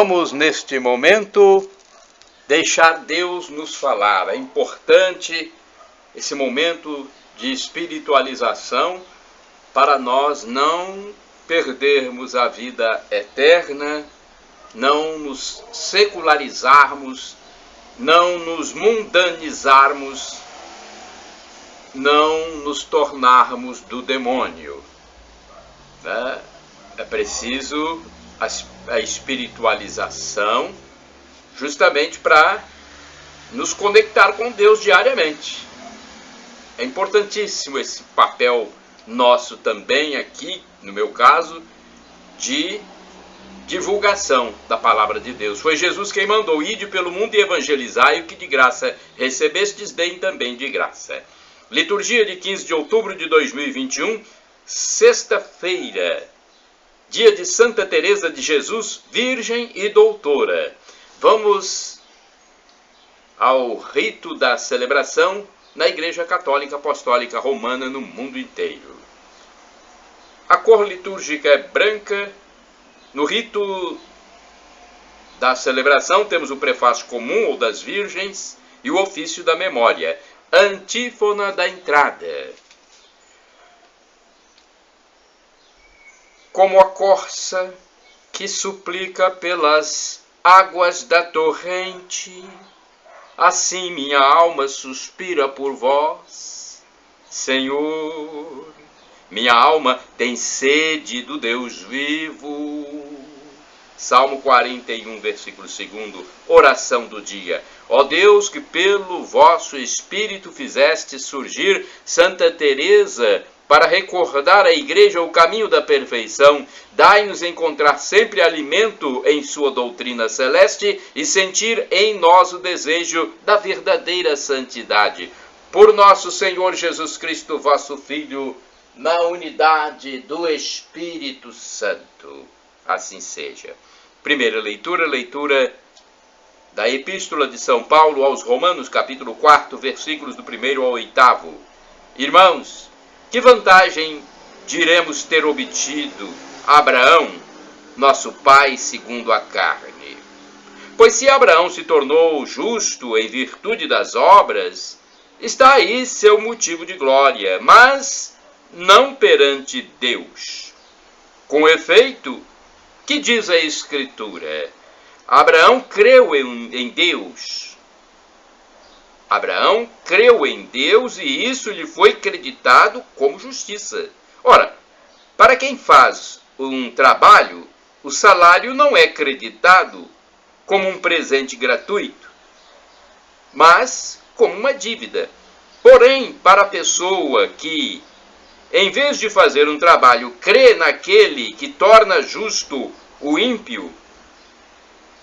Vamos, neste momento, deixar Deus nos falar. É importante esse momento de espiritualização para nós não perdermos a vida eterna, não nos secularizarmos, não nos mundanizarmos, não nos tornarmos do demônio. É preciso a espiritualização justamente para nos conectar com Deus diariamente. É importantíssimo esse papel nosso também aqui, no meu caso, de divulgação da palavra de Deus. Foi Jesus quem mandou: ide pelo mundo e evangelizai, o que de graça recebestes, deem também de graça. Liturgia de 15 de outubro de 2021, sexta-feira, dia de Santa Teresa de Jesus, Virgem e Doutora. Vamos ao rito da celebração na Igreja Católica Apostólica Romana no mundo inteiro. A cor litúrgica é branca. No rito da celebração temos o prefácio comum ou das Virgens e o ofício da memória. Antífona da entrada. Como a corça que suplica pelas águas da torrente, assim minha alma suspira por vós, Senhor. Minha alma tem sede do Deus vivo. Salmo 41, versículo 2, oração do dia. Ó Deus, que pelo vosso Espírito fizeste surgir Santa Teresa para recordar à Igreja o caminho da perfeição, dai-nos encontrar sempre alimento em sua doutrina celeste e sentir em nós o desejo da verdadeira santidade. Por nosso Senhor Jesus Cristo, vosso Filho, na unidade do Espírito Santo. Assim seja. Primeira leitura da Epístola de São Paulo aos Romanos, capítulo 4, versículos do 1º ao 8º. Irmãos, que vantagem diremos ter obtido Abraão, nosso pai segundo a carne? Pois se Abraão se tornou justo em virtude das obras, está aí seu motivo de glória, mas não perante Deus. Com efeito, que diz a Escritura? Abraão creu em Deus. Abraão creu em Deus e isso lhe foi creditado como justiça. Ora, para quem faz um trabalho, o salário não é creditado como um presente gratuito, mas como uma dívida. Porém, para a pessoa que, em vez de fazer um trabalho, crê naquele que torna justo o ímpio,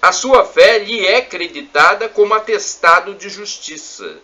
a sua fé lhe é creditada como atestado de justiça.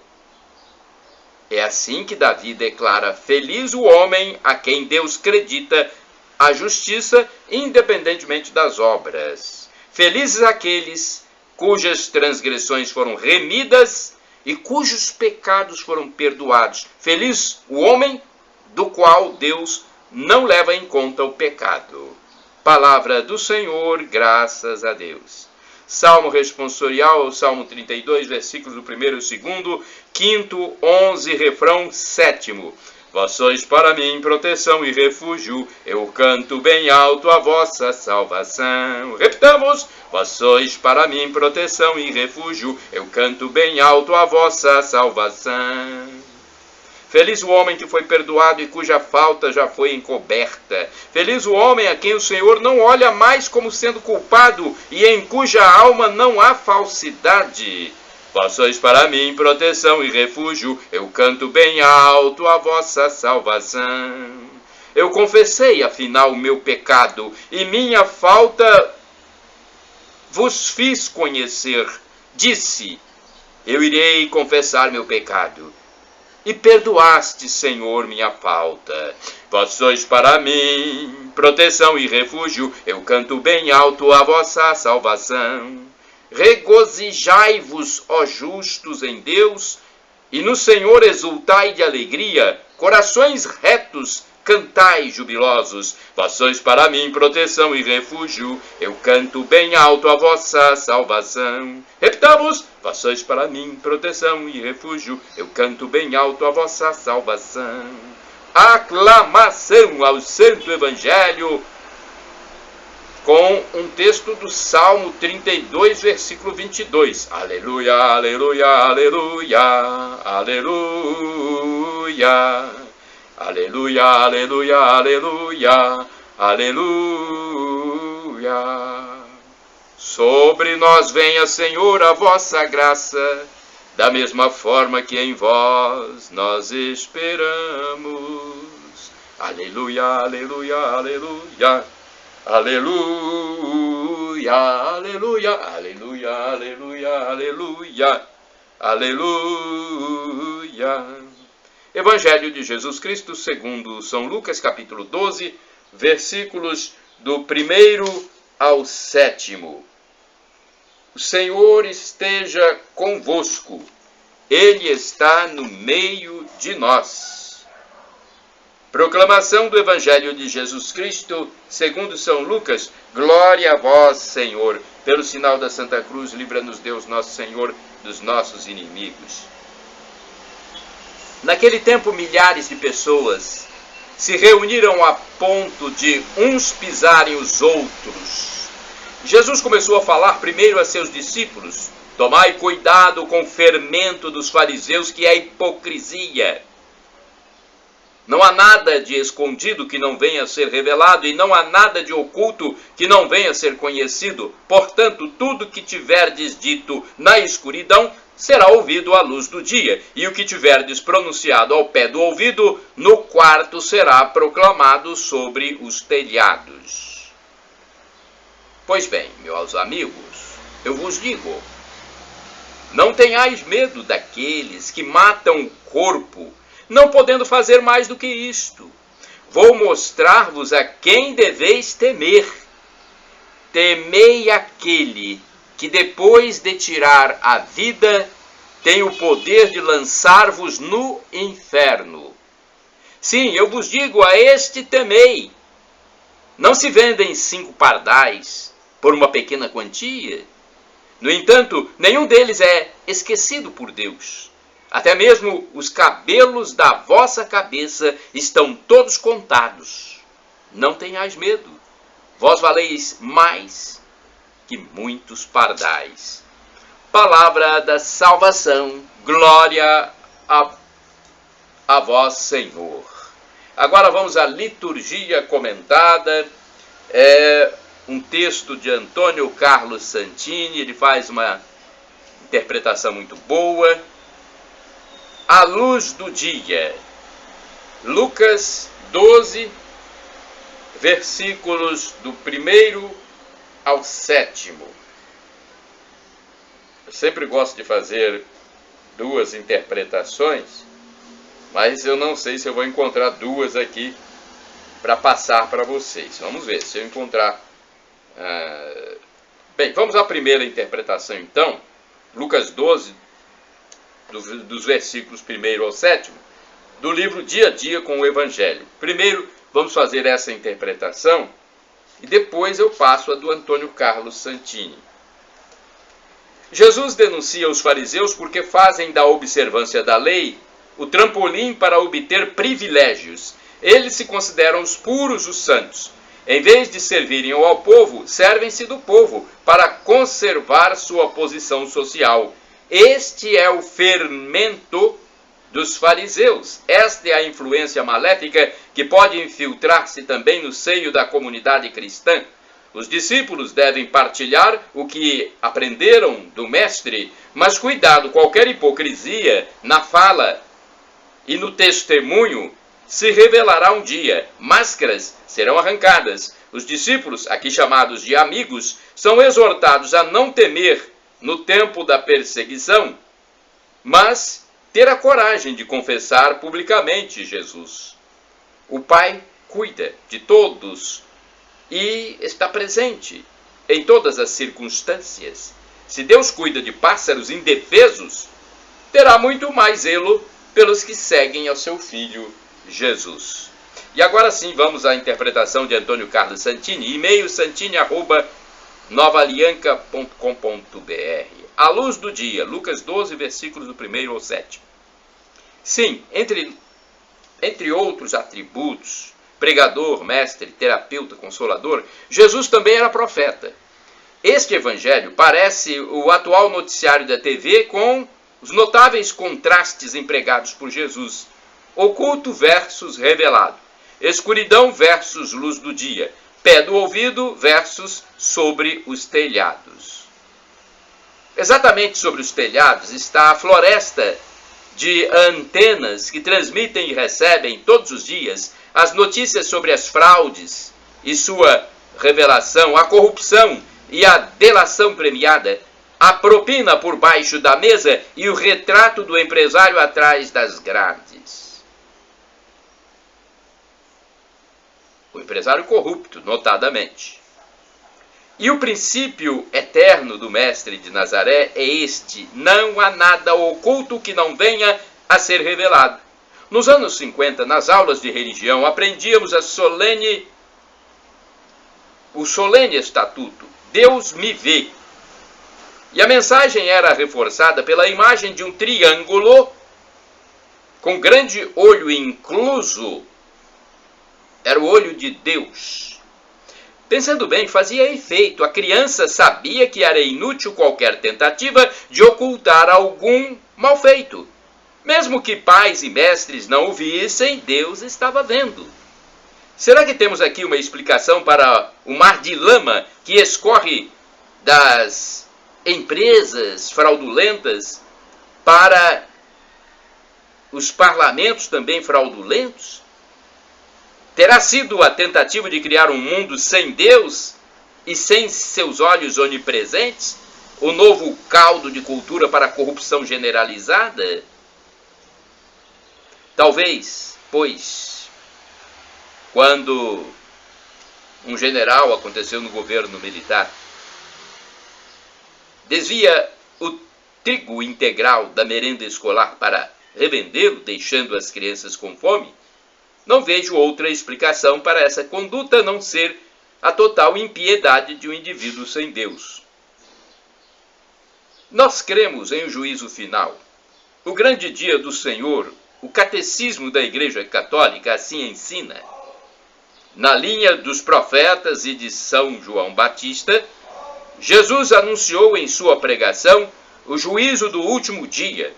É assim que Davi declara: feliz o homem a quem Deus credita a justiça, independentemente das obras. Felizes aqueles cujas transgressões foram remidas e cujos pecados foram perdoados. Feliz o homem do qual Deus não leva em conta o pecado. Palavra do Senhor, graças a Deus. Salmo responsorial, Salmo 32, versículos do 1º e 2º, 5º, 11, refrão 7º. Vós sois para mim proteção e refúgio, eu canto bem alto a vossa salvação. Repitamos: vós sois para mim proteção e refúgio, eu canto bem alto a vossa salvação. Feliz o homem que foi perdoado e cuja falta já foi encoberta. Feliz o homem a quem o Senhor não olha mais como sendo culpado e em cuja alma não há falsidade. Vós sois para mim proteção e refúgio, eu canto bem alto a vossa salvação. Eu confessei, afinal, o meu pecado e minha falta vos fiz conhecer. Disse: eu irei confessar meu pecado. E perdoaste, Senhor, minha falta. Vós sois para mim proteção e refúgio, eu canto bem alto a vossa salvação. Regozijai-vos, ó justos, em Deus, e no Senhor exultai de alegria, corações retos, Cantai, jubilosos, vós sois para mim proteção e refúgio. Eu canto bem alto a vossa salvação. Repitamos, vós sois para mim proteção e refúgio. Eu canto bem alto a vossa salvação. Aclamação ao Santo Evangelho, com um texto do Salmo 32, versículo 22. Aleluia, aleluia, aleluia, aleluia. Aleluia, aleluia, aleluia, aleluia. Sobre nós venha, Senhor, a vossa graça, da mesma forma que em vós nós esperamos. Aleluia, aleluia, aleluia. Aleluia, aleluia, aleluia, aleluia, aleluia, aleluia. Evangelho de Jesus Cristo segundo São Lucas, capítulo 12, versículos do 1º ao 7º. O Senhor esteja convosco, Ele está no meio de nós. Proclamação do Evangelho de Jesus Cristo, segundo São Lucas. Glória a vós, Senhor. Pelo sinal da Santa Cruz, livra-nos Deus nosso Senhor dos nossos inimigos. Naquele tempo, milhares de pessoas se reuniram a ponto de uns pisarem os outros. Jesus começou a falar primeiro a seus discípulos: tomai cuidado com o fermento dos fariseus, que é a hipocrisia. Não há nada de escondido que não venha a ser revelado, e não há nada de oculto que não venha a ser conhecido. Portanto, tudo que tiverdes dito na escuridão será ouvido à luz do dia, e o que tiverdes pronunciado ao pé do ouvido, no quarto será proclamado sobre os telhados. Pois bem, meus amigos, eu vos digo, não tenhais medo daqueles que matam o corpo, não podendo fazer mais do que isto. Vou mostrar-vos a quem deveis temer. Temei aquele que, depois de tirar a vida, tem o poder de lançar-vos no inferno. Sim, eu vos digo, a este temei. Não se vendem 5 pardais por uma pequena quantia? No entanto, nenhum deles é esquecido por Deus. Até mesmo os cabelos da vossa cabeça estão todos contados. Não tenhais medo. Vós valeis mais que muitos pardais. Palavra da salvação. Glória a vós, Senhor. Agora vamos à liturgia comentada. É um texto de Antônio Carlos Santini. Ele faz uma interpretação muito boa. A luz do dia. Lucas 12, versículos do 1º ao 7º. Eu sempre gosto de fazer 2 interpretações, mas eu não sei se eu vou encontrar 2 aqui para passar para vocês. Vamos ver se eu encontrar. Bem, vamos à primeira interpretação então. Lucas 12, dos versículos 1º ao 7º, do livro Dia a Dia com o Evangelho. Primeiro, vamos fazer essa interpretação e depois eu passo a do Antônio Carlos Santini. Jesus denuncia os fariseus porque fazem da observância da lei o trampolim para obter privilégios. Eles se consideram os puros, os santos. Em vez de servirem ao povo, servem-se do povo para conservar sua posição social. Este é o fermento dos fariseus. Esta é a influência maléfica que pode infiltrar-se também no seio da comunidade cristã. Os discípulos devem partilhar o que aprenderam do Mestre, mas cuidado, qualquer hipocrisia na fala e no testemunho se revelará um dia. Máscaras serão arrancadas. Os discípulos, aqui chamados de amigos, são exortados a não temer no tempo da perseguição, mas ter a coragem de confessar publicamente Jesus. O Pai cuida de todos e está presente em todas as circunstâncias. Se Deus cuida de pássaros indefesos, terá muito mais zelo pelos que seguem ao seu Filho Jesus. E agora sim, vamos à interpretação de Antônio Carlos Santini, e-mail santini@novalianca.com.br. À luz do dia, Lucas 12, versículos do 1º ao 7. Sim, entre outros atributos, pregador, mestre, terapeuta, consolador, Jesus também era profeta. Este evangelho parece o atual noticiário da TV com os notáveis contrastes empregados por Jesus. Oculto versus revelado. Escuridão versus luz do dia. Pé do ouvido versus sobre os telhados. Exatamente sobre os telhados está a floresta de antenas que transmitem e recebem todos os dias as notícias sobre as fraudes e sua revelação, a corrupção e a delação premiada, a propina por baixo da mesa e o retrato do empresário atrás das grades. O empresário corrupto, notadamente. E o princípio eterno do Mestre de Nazaré é este: não há nada oculto que não venha a ser revelado. Nos anos 50, nas aulas de religião, aprendíamos o solene estatuto: Deus me vê. E a mensagem era reforçada pela imagem de um triângulo com grande olho incluso. Era o olho de Deus. Pensando bem, fazia efeito. A criança sabia que era inútil qualquer tentativa de ocultar algum mal feito. Mesmo que pais e mestres não o vissem, Deus estava vendo. Será que temos aqui uma explicação para o mar de lama que escorre das empresas fraudulentas para os parlamentos também fraudulentos? Terá sido a tentativa de criar um mundo sem Deus e sem seus olhos onipresentes? O novo caldo de cultura para a corrupção generalizada? Talvez, pois, quando um general, aconteceu no governo militar, desvia o trigo integral da merenda escolar para revendê-lo, deixando as crianças com fome, não vejo outra explicação para essa conduta a não ser a total impiedade de um indivíduo sem Deus. Nós cremos em um juízo final. O grande dia do Senhor, o catecismo da Igreja Católica assim ensina. Na linha dos profetas e de São João Batista, Jesus anunciou em sua pregação o juízo do último dia.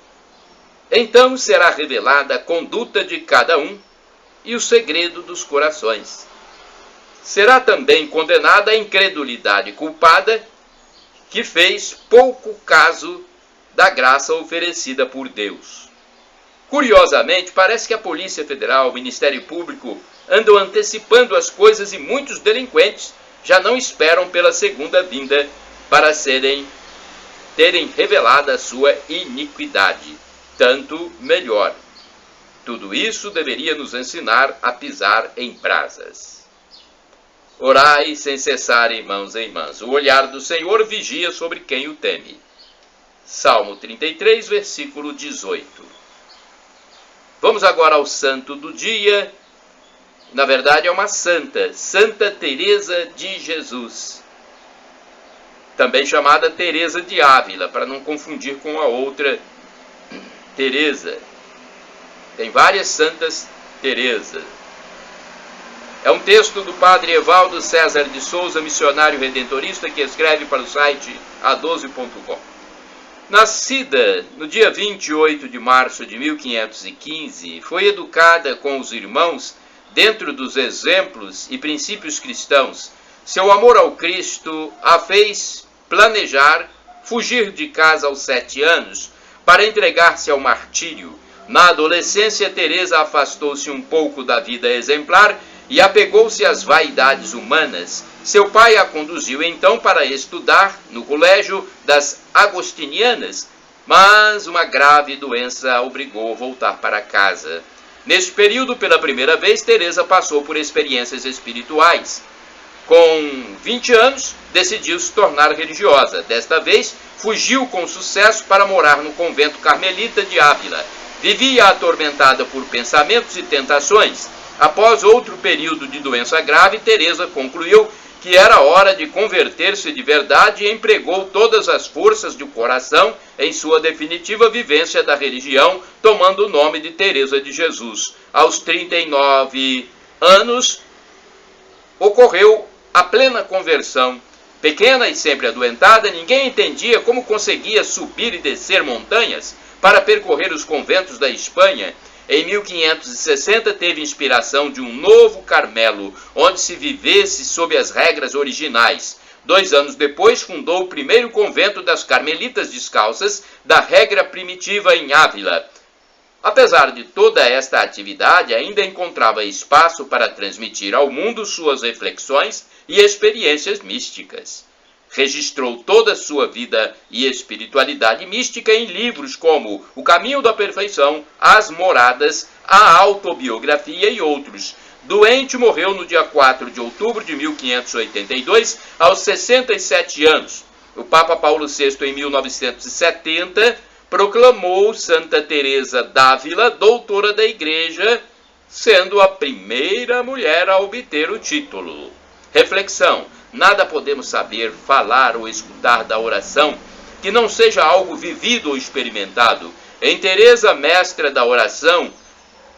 Então será revelada a conduta de cada um e o segredo dos corações. Será também condenada a incredulidade culpada que fez pouco caso da graça oferecida por Deus. Curiosamente, parece que a Polícia Federal, o Ministério Público, andam antecipando as coisas e muitos delinquentes já não esperam pela segunda vinda para terem revelado a sua iniquidade. Tanto melhor. Tudo isso deveria nos ensinar a pisar em brasas. Orai sem cessar, irmãos e irmãs. O olhar do Senhor vigia sobre quem o teme. Salmo 33, versículo 18. Vamos agora ao santo do dia. Na verdade é uma santa, Santa Teresa de Jesus. Também chamada Teresa de Ávila, para não confundir com a outra Teresa. Tem várias Santas Teresas. É um texto do padre Evaldo César de Souza, missionário redentorista, que escreve para o site a12.com. Nascida no dia 28 de março de 1515, foi educada com os irmãos dentro dos exemplos e princípios cristãos. Seu amor ao Cristo a fez planejar fugir de casa aos 7 anos para entregar-se ao martírio. Na adolescência, Teresa afastou-se um pouco da vida exemplar e apegou-se às vaidades humanas. Seu pai a conduziu então para estudar no colégio das Agostinianas, mas uma grave doença a obrigou a voltar para casa. Neste período, pela primeira vez, Teresa passou por experiências espirituais. Com 20 anos, decidiu se tornar religiosa. Desta vez, fugiu com sucesso para morar no convento carmelita de Ávila. Vivia atormentada por pensamentos e tentações. Após outro período de doença grave, Teresa concluiu que era hora de converter-se de verdade e empregou todas as forças do coração em sua definitiva vivência da religião, tomando o nome de Teresa de Jesus. Aos 39 anos, ocorreu a plena conversão. Pequena e sempre adoentada, ninguém entendia como conseguia subir e descer montanhas para percorrer os conventos da Espanha. Em 1560 teve inspiração de um novo Carmelo, onde se vivesse sob as regras originais. 2 anos depois fundou o primeiro convento das Carmelitas Descalças, da regra primitiva em Ávila. Apesar de toda esta atividade, ainda encontrava espaço para transmitir ao mundo suas reflexões e experiências místicas. Registrou toda a sua vida e espiritualidade mística em livros como O Caminho da Perfeição, As Moradas, a Autobiografia e outros. Doente, morreu no dia 4 de outubro de 1582, aos 67 anos. O Papa Paulo VI, em 1970, proclamou Santa Teresa d'Ávila doutora da Igreja, sendo a primeira mulher a obter o título. Reflexão: nada podemos saber, falar ou escutar da oração que não seja algo vivido ou experimentado. Em Teresa, mestra da oração,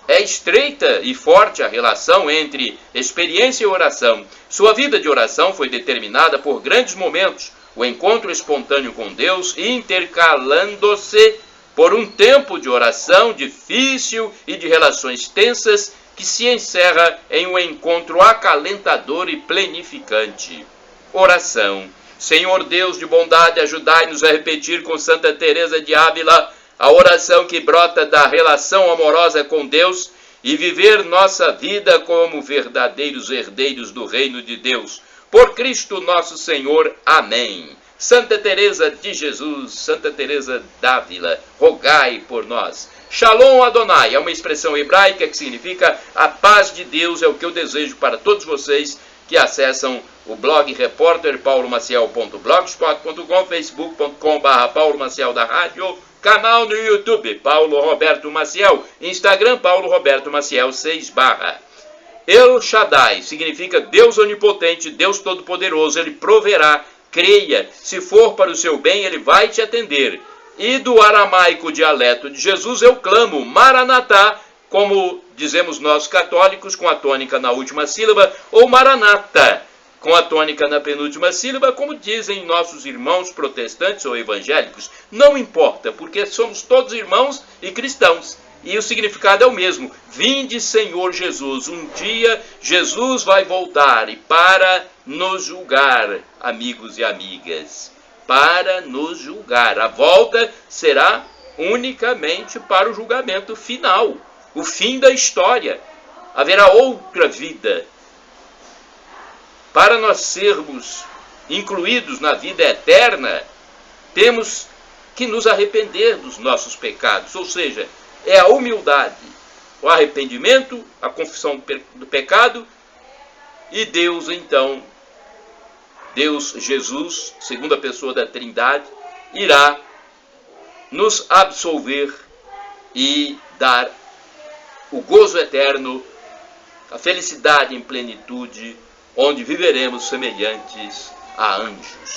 é estreita e forte a relação entre experiência e oração. Sua vida de oração foi determinada por grandes momentos, o encontro espontâneo com Deus, intercalando-se por um tempo de oração difícil e de relações tensas, que se encerra em um encontro acalentador e plenificante. Oração. Senhor Deus de bondade, ajudai-nos a repetir com Santa Teresa de Ávila a oração que brota da relação amorosa com Deus e viver nossa vida como verdadeiros herdeiros do reino de Deus. Por Cristo nosso Senhor. Amém. Santa Teresa de Jesus, Santa Teresa d'Ávila, rogai por nós. Shalom Adonai é uma expressão hebraica que significa a paz de Deus. É o que eu desejo para todos vocês que acessam o blog repórterpaulomaciel.blogspot.com, facebook.com/Paulo Maciel da Rádio, canal no YouTube Paulo Roberto Maciel, Instagram Paulo Roberto Maciel 6 /. El Shaddai significa Deus onipotente, Deus todo-poderoso. Ele proverá. Creia, se for para o seu bem, ele vai te atender. E do aramaico dialeto de Jesus eu clamo Maranatá, como dizemos nós católicos, com a tônica na última sílaba, ou Maranata, com a tônica na penúltima sílaba, como dizem nossos irmãos protestantes ou evangélicos. Não importa, porque somos todos irmãos e cristãos. E o significado é o mesmo. Vinde, Senhor Jesus. Um dia Jesus vai voltar e para nos julgar, amigos e amigas. Para nos julgar. A volta será unicamente para o julgamento final. O fim da história. Haverá outra vida. Para nós sermos incluídos na vida eterna, temos que nos arrepender dos nossos pecados. Ou seja, é a humildade, o arrependimento, a confissão do pecado, e Deus, então, Deus Jesus, segunda pessoa da Trindade, irá nos absolver e dar o gozo eterno, a felicidade em plenitude, onde viveremos semelhantes a anjos.